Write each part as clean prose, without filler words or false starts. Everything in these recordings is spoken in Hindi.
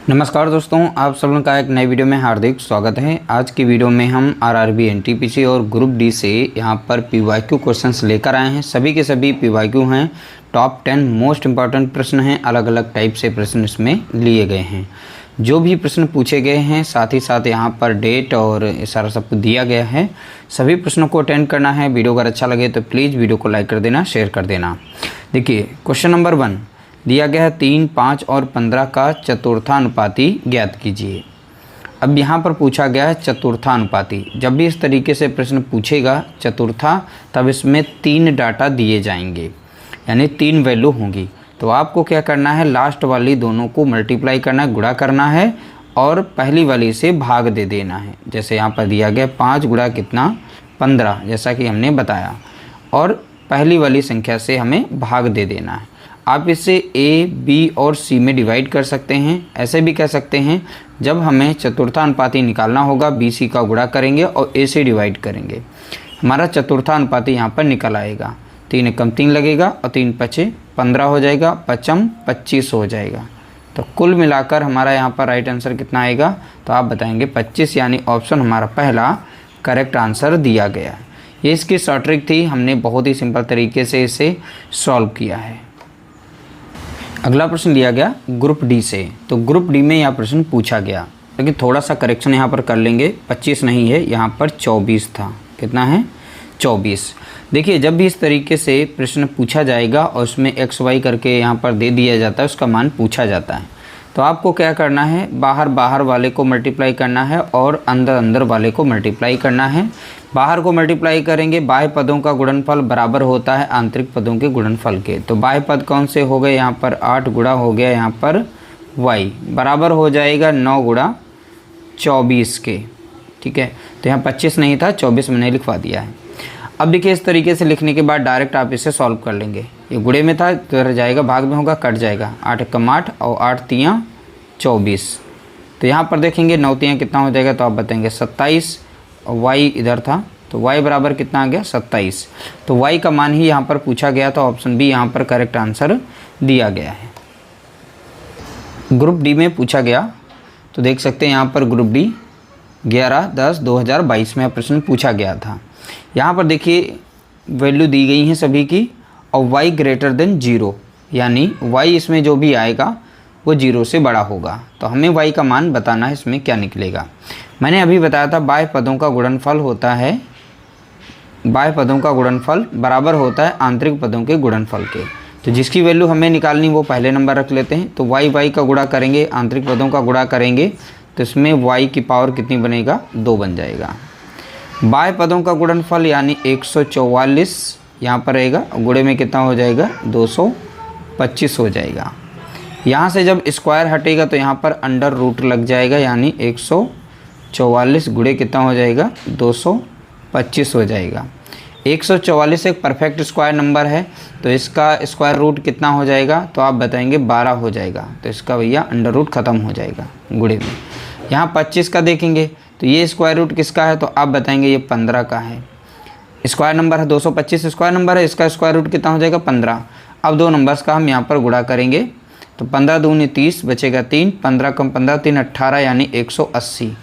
नमस्कार दोस्तों, आप सब लोगों का एक नई वीडियो में हार्दिक स्वागत है। आज की वीडियो में हम आरआरबी एनटीपीसी और ग्रुप डी से यहाँ पर पीवाईक्यू क्वेश्चंस लेकर आए हैं। सभी के सभी पीवाईक्यू हैं। टॉप 10 मोस्ट इंपॉर्टेंट प्रश्न हैं। अलग अलग टाइप से प्रश्न इसमें लिए गए हैं। जो भी प्रश्न पूछे गए हैं साथ ही साथ यहाँ पर डेट और सारा सब कुछ दिया गया है। सभी प्रश्नों को अटेंड करना है। वीडियो अगर अच्छा लगे तो प्लीज़ वीडियो को लाइक कर देना, शेयर कर देना। देखिए क्वेश्चन नंबर 1 दिया गया है 3, 5 और 15 का चतुर्थानुपाती ज्ञात कीजिए। अब यहाँ पर पूछा गया है चतुर्थानुपाती। जब भी इस तरीके से प्रश्न पूछेगा चतुर्था, तब इसमें 3 डाटा दिए जाएंगे, यानी 3 वैल्यू होंगी। तो आपको क्या करना है, लास्ट वाली दोनों को मल्टीप्लाई करना है, गुणा करना है और पहली वाली से भाग दे देना है। जैसे यहाँ पर दिया गया 5 गुणा कितना 15, जैसा कि हमने बताया, और पहली वाली संख्या से हमें भाग दे देना है। आप इसे ए, बी और सी में डिवाइड कर सकते हैं। ऐसे भी कह सकते हैं, जब हमें चतुर्थानुपाती निकालना होगा बी सी का गुणा करेंगे और ए से डिवाइड करेंगे, हमारा चतुर्थानुपाती यहाँ पर निकल आएगा। 3 एकम 3 लगेगा और 3 पचे 15 हो जाएगा, पचम 25 हो जाएगा। तो कुल मिलाकर हमारा यहाँ पर राइट आंसर कितना आएगा, तो आप बताएंगे 25, यानी ऑप्शन हमारा पहला करेक्ट आंसर दिया गया है। ये इसकी शॉर्ट ट्रिक थी। हमने बहुत ही सिंपल तरीके से इसे सॉल्व किया है। अगला प्रश्न लिया गया ग्रुप डी से। तो ग्रुप डी में यह प्रश्न पूछा गया, लेकिन थोड़ा सा करेक्शन यहाँ पर कर लेंगे। 25 नहीं है, यहाँ पर 24 था। कितना है? 24। देखिए, जब भी इस तरीके से प्रश्न पूछा जाएगा और उसमें एक्स वाई करके यहाँ पर दे दिया जाता है, उसका मान पूछा जाता है, तो आपको क्या करना है, बाहर बाहर वाले को मल्टीप्लाई करना है और अंदर अंदर वाले को मल्टीप्लाई करना है। बाहर को मल्टीप्लाई करेंगे, बाह्य पदों का गुणनफल बराबर होता है आंतरिक पदों के गुणनफल के। तो बाह्य पद कौन से हो गए, यहाँ पर 8 गुणा हो गया यहाँ पर y, बराबर हो जाएगा 9 गुणा 24 के। ठीक है, तो यहाँ 25 नहीं था, 24 मैंने लिखवा दिया है। अब देखिए, इस तरीके से लिखने के बाद डायरेक्ट आप इसे सॉल्व कर लेंगे। ये गुणे में था तो रह जाएगा, भाग में होगा, कट जाएगा। 8 एकम 8 और 8 तियाँ 24। तो यहाँ पर देखेंगे 9 तियाँ कितना हो जाएगा, तो आप बताएंगे 27। और y इधर था, तो y बराबर कितना आ गया, 27। तो y का मान ही यहाँ पर पूछा गया, तो ऑप्शन बी यहाँ पर करेक्ट आंसर दिया गया है। ग्रुप डी में पूछा गया, तो देख सकते हैं यहाँ पर ग्रुप डी 11/10/2022 में प्रश्न पूछा गया था। यहाँ पर देखिए वैल्यू दी गई हैं सभी की, और y ग्रेटर देन 0, यानी y इसमें जो भी आएगा वो 0 से बड़ा होगा। तो हमें y का मान बताना है, इसमें क्या निकलेगा। मैंने अभी बताया था बाह्य पदों का गुणनफल होता है, बाह्य पदों का गुणनफल बराबर होता है आंतरिक पदों के गुणनफल के। तो जिसकी वैल्यू हमें निकालनी वो पहले नंबर रख लेते हैं। तो y का गुणा करेंगे, आंतरिक पदों का गुणा करेंगे, तो इसमें y की पावर कितनी बनेगा, 2 बन जाएगा। बाह्य पदों का गुणनफल यानी 144 यहाँ पर रहेगा, गुणे में कितना हो जाएगा, 225 हो जाएगा। यहाँ से जब स्क्वायर हटेगा तो यहाँ पर अंडर रूट लग जाएगा, यानी 144 गुणे कितना हो जाएगा, 225 हो जाएगा। 144 एक परफेक्ट स्क्वायर नंबर है, तो इसका स्क्वायर रूट कितना हो जाएगा, तो आप बताएंगे 12 हो जाएगा। तो इसका भैया अंडर रूट ख़त्म हो जाएगा गुणे में। यहाँ 25 का देखेंगे, तो ये स्क्वायर रूट किसका है, तो आप बताएंगे ये 15 का है। स्क्वायर नंबर है, 225 स्क्वायर नंबर है, इसका स्क्वायर रूट कितना हो जाएगा, 15। अब दो नंबर्स का हम यहाँ पर गुणा करेंगे, तो 15 दूनी 30, बचेगा 3, 15 कम 15 3 18, यानी 180।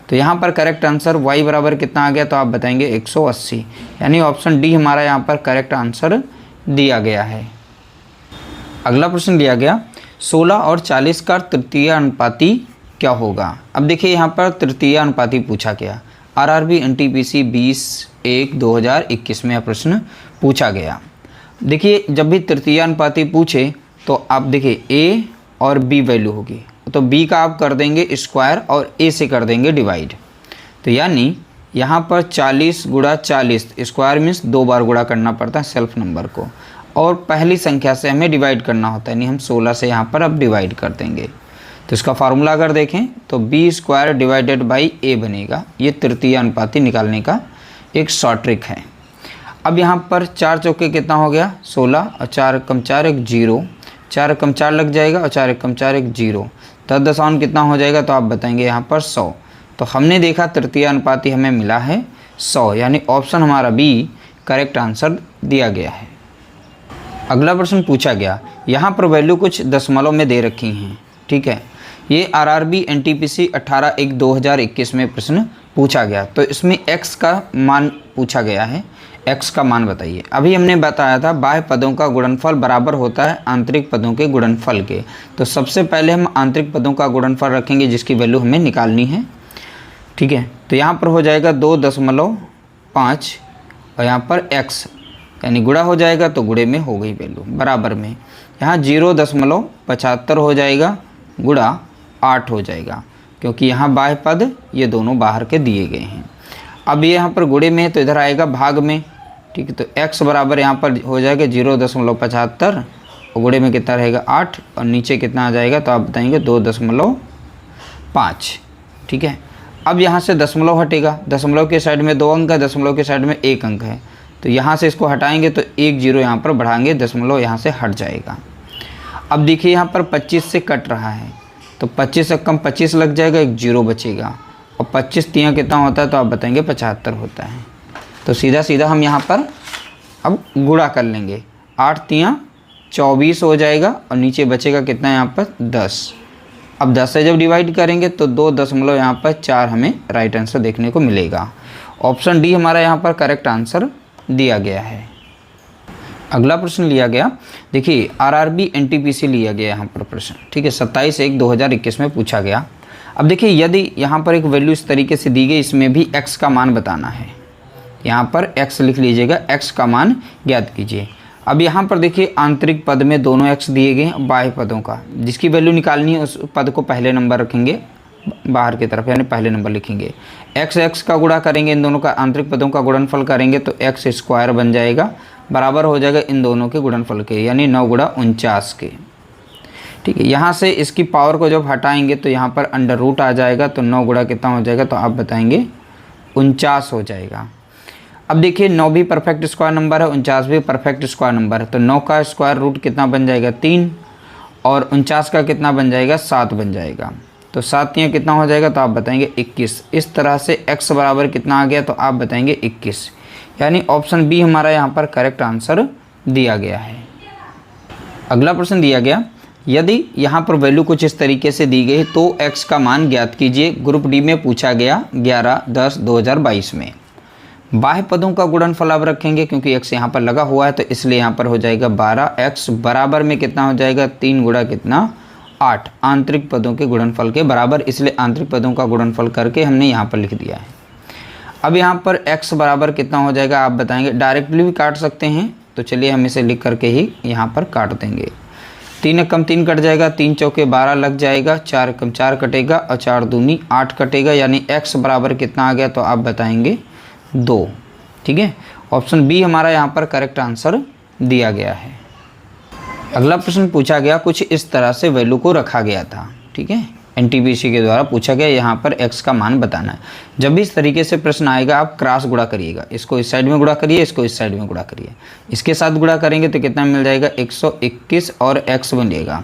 तो यहाँ पर करेक्ट आंसर y बराबर कितना आ गया, तो आप बताएंगे 180, यानी ऑप्शन डी हमारा यहाँ पर करेक्ट आंसर दिया गया है। अगला प्रश्न दिया गया 16 और 40 का तृतीय अनुपाती क्या होगा। अब देखिए यहाँ पर तृतीय अनुपाती पूछा गया। आरआरबी एनटीपीसी 20/1/2021 में यह प्रश्न पूछा गया। देखिए, जब भी तृतीय अनुपाती पूछे तो आप देखिए a और b वैल्यू होगी, तो b का आप कर देंगे स्क्वायर और a से कर देंगे डिवाइड। तो यानी यहाँ पर 40 गुणा 40, स्क्वायर मीन्स 2 बार गुणा करना पड़ता है सेल्फ नंबर को, और पहली संख्या से हमें डिवाइड करना होता है, यानी हम 16 से यहाँ पर अब डिवाइड कर देंगे। तो इसका फार्मूला अगर देखें तो b square divided by a बनेगा। ये तृतीय अनुपाती निकालने का एक शॉर्ट ट्रिक है। अब यहाँ पर 4 चौके कितना हो गया, 16, और 4 कम 4 1 0, 4 कम 4 लग जाएगा, और 4 कम 4 1 0, 10 दशांश कितना हो जाएगा, तो आप बताएंगे यहाँ पर 100। तो हमने देखा तृतीय अनुपाती हमें मिला है 100, यानी ऑप्शन हमारा बी करेक्ट आंसर दिया गया है। अगला प्रश्न पूछा गया, यहाँ पर वैल्यू कुछ दशमलव में दे रखी हैं। ठीक है, ये आरआरबी एनटीपीसी 18/1/2021 में प्रश्न पूछा गया। तो इसमें x का मान पूछा गया है, x का मान बताइए। अभी हमने बताया था बाह्य पदों का गुणनफल बराबर होता है आंतरिक पदों के गुणनफल के। तो सबसे पहले हम आंतरिक पदों का गुणनफल रखेंगे जिसकी वैल्यू हमें निकालनी है, ठीक है। तो यहाँ पर हो जाएगा 2.5 और यहाँ पर x यानी गुणा हो जाएगा तो गुणे में हो गई वैल्यू बराबर में। यहाँ 0.75 हो जाएगा गुणा 8 हो जाएगा, क्योंकि यहाँ बाह्य पद ये दोनों बाहर के दिए गए हैं। अब ये यहाँ पर गुणे में तो इधर आएगा भाग में, ठीक है। तो x बराबर यहाँ पर हो जाएगा 0.75 और गुणे में कितना रहेगा 8 और नीचे कितना आ जाएगा तो आप बताएंगे 2.5, ठीक है। अब यहाँ से दशमलव हटेगा, दशमलव के साइड में 2 अंक है, दशमलव के साइड में 1 अंक है, तो यहाँ से इसको हटाएंगे तो 1 0 यहाँ पर बढ़ाएंगे, दशमलव यहाँ से हट जाएगा। अब देखिए यहाँ पर 25 से कट रहा है तो 25 से कम 25 लग जाएगा, 1 0 बचेगा और 25 तियाँ कितना होता है तो आप बताएंगे 75 होता है। तो सीधा सीधा हम यहाँ पर अब गुणा कर लेंगे, 8 तियाँ 24 हो जाएगा और नीचे बचेगा कितना यहाँ पर 10। अब 10 से जब डिवाइड करेंगे तो 2 यहाँ पर 4 हमें राइट आंसर देखने को मिलेगा। ऑप्शन डी हमारा यहाँ पर करेक्ट आंसर दिया गया है। अगला प्रश्न लिया गया, देखिए आरआरबी एनटीपीसी लिया गया यहाँ पर प्रश्न, ठीक है, 27/1/2021 में पूछा गया। अब देखिए यदि यहाँ पर एक वैल्यू इस तरीके से दी गई, इसमें भी x का मान बताना है, यहाँ पर x लिख लीजिएगा, x का मान ज्ञात कीजिए। अब यहाँ पर देखिए आंतरिक पद में दोनों x दिए गए हैं, बाह्य पदों का जिसकी वैल्यू निकालनी है उस पद को पहले नंबर रखेंगे बाहर की तरफ, यानी पहले नंबर लिखेंगे। x का गुणा करेंगे, इन दोनों का आंतरिक पदों का गुणनफल करेंगे तो x² बन जाएगा, बराबर हो जाएगा इन दोनों के गुणनफल के, यानी 9 × 49 के, ठीक है। यहाँ से इसकी पावर को जब हटाएंगे तो यहाँ पर अंडर रूट आ जाएगा, तो 9 गुणा कितना हो जाएगा तो आप बताएंगे 49 हो जाएगा। अब देखिए 9 भी परफेक्ट स्क्वायर नंबर है, 49 भी परफेक्ट स्क्वायर नंबर है, तो 9 का स्क्वायर रूट कितना बन जाएगा 3 और 49 का कितना बन जाएगा 7 बन जाएगा। तो 7 यहाँ कितना हो जाएगा तो आप बताएंगे 21। इस तरह से x बराबर कितना आ गया तो आप बताएंगे 21, यानी ऑप्शन बी हमारा यहाँ पर करेक्ट आंसर दिया गया है। अगला प्रश्न दिया गया, यदि यहाँ पर वैल्यू कुछ इस तरीके से दी गई तो x का मान ज्ञात कीजिए। ग्रुप डी में पूछा गया 11/10/2022 में। बाह्य पदों का गुणनफल अब रखेंगे क्योंकि x यहाँ पर लगा हुआ है, तो इसलिए यहाँ पर हो जाएगा 12x बराबर में कितना हो जाएगा 3 गुणा कितना 8, आंतरिक पदों के गुणनफल के बराबर, इसलिए आंतरिक पदों का गुणनफल करके हमने यहाँ पर लिख दिया है। अब यहाँ पर x बराबर कितना हो जाएगा आप बताएंगे, डायरेक्टली भी काट सकते हैं, तो चलिए हम इसे लिख करके ही यहाँ पर काट देंगे। 3 कम 3 कट जाएगा, 3 चौके 12 लग जाएगा, 4 कम 4 कटेगा और 4 दूनी 8 कटेगा, यानी x बराबर कितना आ गया तो आप बताएंगे 2, ठीक है। ऑप्शन बी हमारा यहाँ पर करेक्ट आंसर दिया गया है। अगला प्रश्न पूछा गया, कुछ इस तरह से वैल्यू को रखा गया था, ठीक है, एनटीपीसी के द्वारा पूछा गया, यहाँ पर x का मान बताना है। जब भी इस तरीके से प्रश्न आएगा आप क्रॉस गुणा करिएगा, इसको इस साइड में गुणा करिए, इसको इस साइड में गुणा करिए, इसके साथ गुणा करेंगे तो कितना मिल जाएगा 121 और x बनेगा,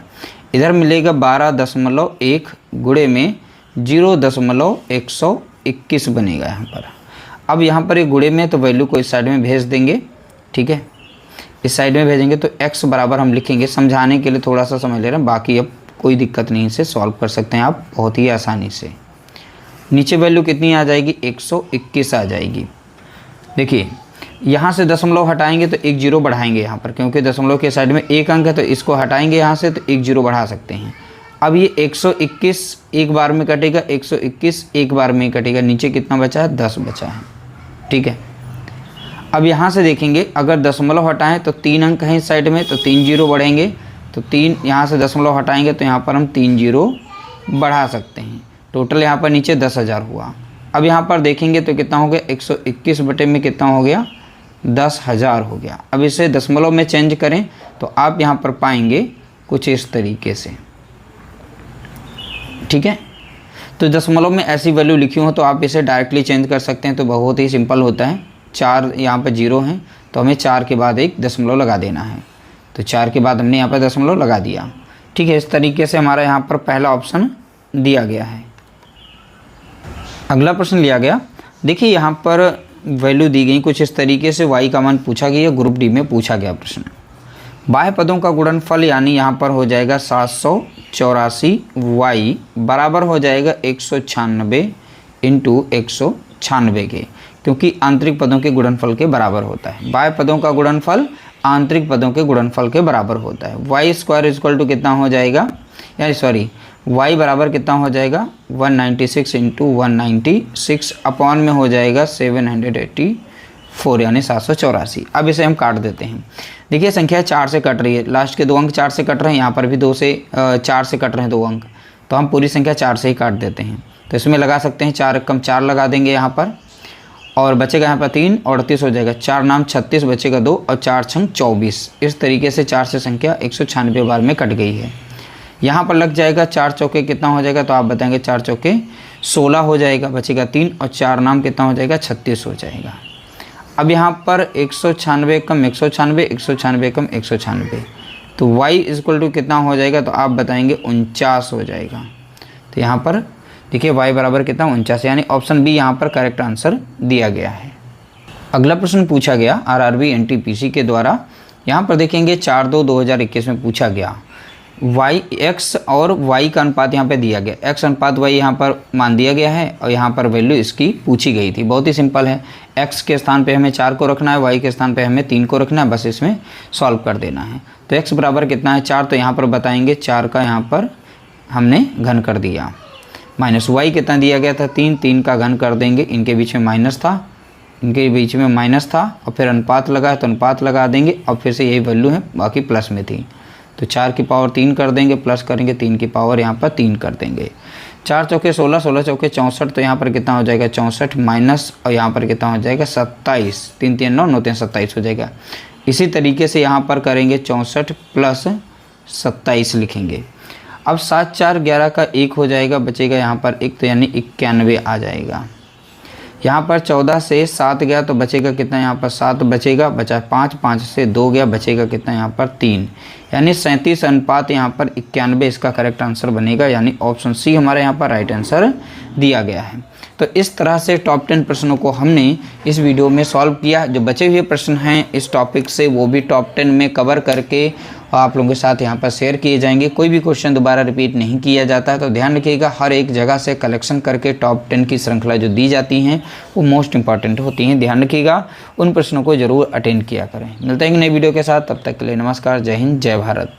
इधर मिलेगा 12.1 गुणे में 0.121 बनेगा यहाँ पर। अब यहाँ पर एक गुणे में तो वैल्यू को इस साइड में भेज देंगे, ठीक है, इस साइड में भेजेंगे तो x बराबर हम लिखेंगे, समझाने के लिए थोड़ा सा समझ ले रहे हैं, बाकी अब कोई दिक्कत नहीं, इसे सॉल्व कर सकते हैं आप बहुत ही आसानी से। नीचे वैल्यू कितनी आ जाएगी 121 आ जाएगी। देखिए यहाँ से दशमलव हटाएंगे तो 1 0 बढ़ाएंगे यहाँ पर, क्योंकि दशमलव के साइड में 1 अंक है तो इसको हटाएंगे यहाँ से तो 1 0 बढ़ा सकते हैं। अब ये 121 एक बार में कटेगा, 121 एक बार में कटेगा, नीचे कितना बचा है 10 बचा है, ठीक है। अब यहाँ से देखेंगे अगर दशमलव हटाएं तो 3 अंक हैं इस साइड में, तो 3 0 बढ़ेंगे, तो 3 यहाँ से दशमलव हटाएंगे तो यहाँ पर हम 3 0 बढ़ा सकते हैं। टोटल यहाँ पर नीचे 10,000 हुआ। अब यहाँ पर देखेंगे तो कितना हो गया 121 बटे में कितना हो गया 10,000 हो गया। अब इसे दशमलव में चेंज करें तो आप यहाँ पर पाएंगे कुछ इस तरीके से, ठीक है। तो दशमलव में ऐसी वैल्यू लिखी हो तो आप इसे डायरेक्टली चेंज कर सकते हैं, तो बहुत ही सिंपल होता है। 4 यहाँ पर 0 हैं तो हमें 4 के बाद एक दशमलव लगा देना है, तो 4 के बाद हमने यहाँ पर दशमलव लगा दिया, ठीक है। इस तरीके से हमारा यहाँ पर पहला ऑप्शन दिया गया है। अगला प्रश्न लिया गया, देखिए यहाँ पर वैल्यू दी गई कुछ इस तरीके से, y का मान पूछा गया, ग्रुप डी में पूछा गया प्रश्न। बाह्य पदों का गुणनफल यानी यहाँ पर हो जाएगा 784 y बराबर हो जाएगा 196 इंटू 196 के, क्योंकि आंतरिक पदों के गुणनफल के बराबर होता है। बाह्य पदों का गुणनफल आंतरिक पदों के गुणनफल के बराबर होता है। y स्क्वायर इक्वल टू कितना हो जाएगा, यानी सॉरी y बराबर कितना हो जाएगा 196 इंटू 196 अपॉन में हो जाएगा 784 यानी 784। अब इसे हम काट देते हैं। देखिए संख्या 4 से कट रही है, लास्ट के 2 अंक 4 से कट रहे हैं, यहाँ पर भी 2 से 4 से कट रहे हैं 2 अंक, तो हम पूरी संख्या 4 से ही काट देते हैं। तो इसमें लगा सकते हैं 4 कम 4 लगा देंगे यहाँ पर, और बचेगा यहाँ पर 3 और 38 हो जाएगा, 4 नाम 36 बचेगा 2 और 4 छंग 24। इस तरीके से 4 से संख्या 196 बार में कट गई है। यहाँ पर लग जाएगा 4 चौके कितना हो जाएगा, तो आप बताएंगे 4 चौके 16 हो जाएगा, बचेगा 3 और 4 नाम कितना हो जाएगा 36 हो जाएगा। अब यहाँ पर 196 कम 196, 196 कम 196, तो y इक्वल टू कितना हो जाएगा, तो आप बताएंगे 49 हो जाएगा। तो यहाँ पर देखिए y बराबर कितना 49, यानी ऑप्शन बी यहाँ पर करेक्ट आंसर दिया गया है। अगला प्रश्न पूछा गया RRB NTPC के द्वारा, यहाँ पर देखेंगे 4/2/2021 में पूछा गया x और y का अनुपात यहाँ पे दिया गया, x अनुपात y यहाँ पर मान दिया गया है और यहाँ पर वैल्यू इसकी पूछी गई थी। बहुत ही सिंपल है, x के स्थान पे हमें 4 को रखना है, y के स्थान पे हमें 3 को रखना है, बस इसमें सॉल्व कर देना है। तो x बराबर कितना है 4, तो यहाँ पर बताएंगे 4 का यहाँ पर हमने घन कर दिया, माइनस y कितना दिया गया था 3, 3 का घन कर देंगे, इनके बीच में माइनस था, इनके बीच में माइनस था, और फिर अनुपात लगा तो अनुपात लगा देंगे, और फिर से यही वैल्यू है बाकी प्लस में थी, तो 4 की पावर 3 कर देंगे, प्लस करेंगे 3 की पावर यहाँ पर 3 कर देंगे। 4 चौके 16, 16 चौके 64, तो यहाँ पर कितना हो जाएगा 64 माइनस, और यहाँ पर कितना हो जाएगा 27, 3 3 9 9 3 27 हो जाएगा। इसी तरीके से यहाँ पर करेंगे 64 प्लस 27 लिखेंगे। अब 7 4 11 का 1 हो जाएगा, बचेगा यहाँ पर 1, तो यानी 91 आ जाएगा। यहाँ पर 14 से 7 गया तो बचेगा कितना, यहाँ पर 7 बचेगा, बचा 5, 5 से 2 गया, बचेगा कितना यहाँ पर 3, यानी 37 अनुपात यहाँ पर 91 इसका करेक्ट आंसर बनेगा, यानी ऑप्शन सी हमारे यहाँ पर राइट आंसर दिया गया है। तो इस तरह से टॉप 10 प्रश्नों को हमने इस वीडियो में सॉल्व किया। जो बचे हुए प्रश्न हैं इस टॉपिक से वो भी टॉप 10 में कवर करके आप लोगों के साथ यहाँ पर शेयर किए जाएंगे। कोई भी क्वेश्चन दोबारा रिपीट नहीं किया जाता, तो ध्यान रखिएगा हर एक जगह से कलेक्शन करके टॉप 10 की श्रृंखला जो दी जाती हैं वो मोस्ट इंपॉर्टेंट होती हैं। ध्यान रखिएगा, उन प्रश्नों को जरूर अटेंड किया करें। मिलते हैं एक नई वीडियो के साथ, तब तक के लिए नमस्कार, जय हिंद, जय भारत।